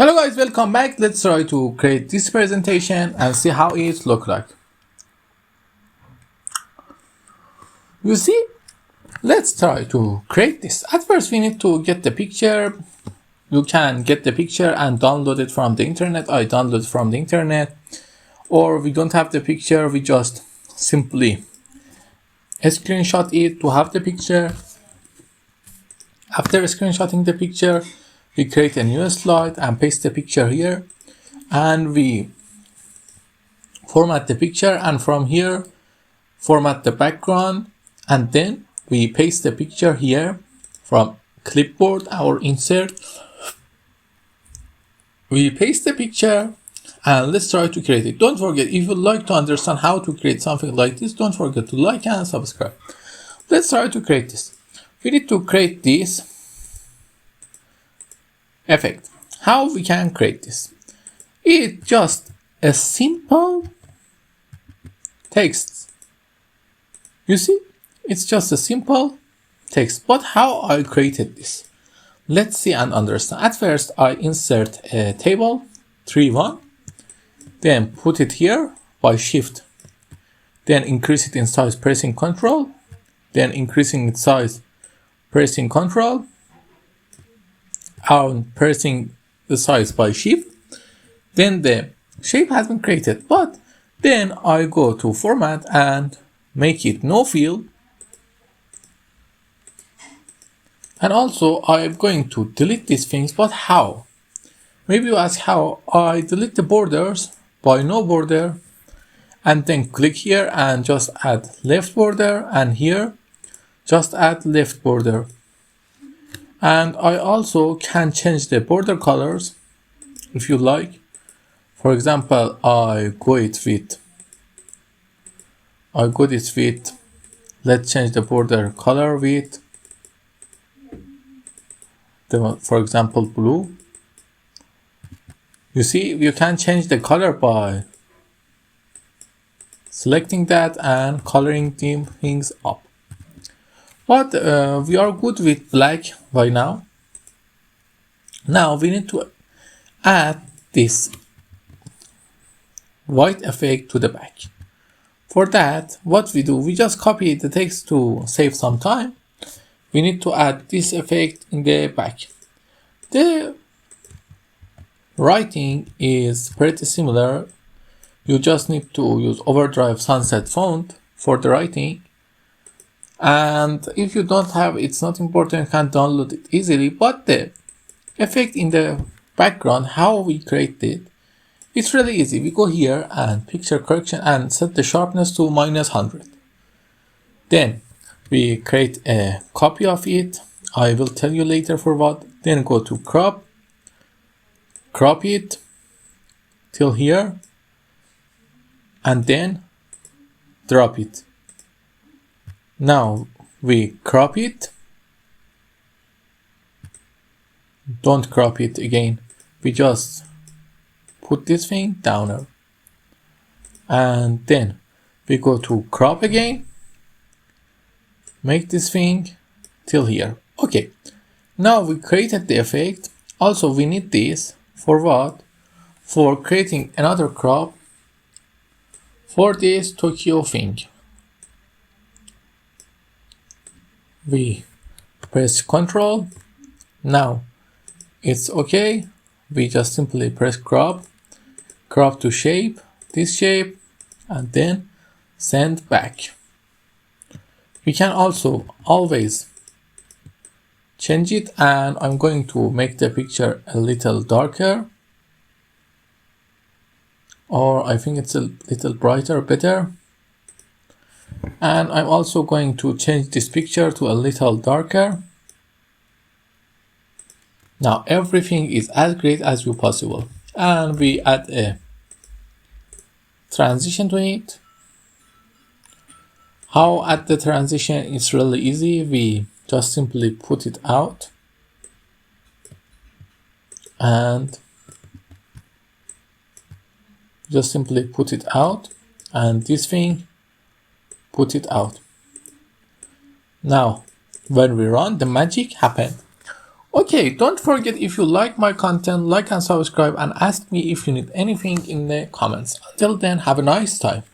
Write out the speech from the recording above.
Hello guys, welcome back. Let's try to create this presentation and see how it looks like. You see, let's try to create this. At first we need to get the picture. You can get the picture and download it from the internet. I download from the internet. Or we don't have the picture, we just simply screenshot it to have the picture. After screenshotting the picture, we create a new slide and paste the picture here, and we format the picture, and from here format the background, and then we paste the picture here from clipboard or insert. We paste the picture and let's try to create it. Don't forget, if you'd like to understand how to create something like this, don't forget to like and subscribe. Let's try to create this. We need to create this effect. How we can create this? It's just a simple text. You see, it's just a simple text. But how I created this? Let's see and understand. At first, I insert a table 3-1, then put it here by shift, then increase it in size pressing Ctrl, then increasing its size pressing Ctrl, and pressing the size by shift. Then the shape has been created, but then I go to format and make it no fill. And also I'm going to delete these things, but how? Maybe you ask how. I delete the borders by no border, and then click here and just add left border, and here just add left border. And I also can change the border colors if you like. For example, I go this with, let's change the border color with, for example, blue. You see, you can change the color by selecting that and coloring things up. But we are good with black right now. Now we need to add this white effect to the back. For that, what we do, we just copy the text to save some time. We need to add this effect in the back. The writing is pretty similar. You just need to use Overdrive Sunset font for the writing. And if you don't have, it's not important, you can download it easily. But the effect in the background, how we create it, it's really easy. We go here and picture correction and set the sharpness to -100. Then we create a copy of it. I will tell you later for what. Then go to crop it till here, and then drop it. Now we crop it. Don't crop it again. We just put this thing down. And then we go to crop again. Make this thing till here. Okay. Now we created the effect. Also we need this for what? For creating another crop for this Tokyo thing. We press Ctrl. Now it's okay. We just simply press crop to shape, this shape, and then send back. We can also always change it, and I'm going to make the picture a little darker, or I think it's a little brighter, better. And I'm also going to change this picture to a little darker. Now everything is as great as you possible. And we add a transition to it. How add the transition is really easy. We just simply put it out. And just simply put it out. And this thing, put it out. Now, when we run, the magic happened. Okay, don't forget, if you like my content, like and subscribe, and ask me if you need anything in the comments. Until then, have a nice time.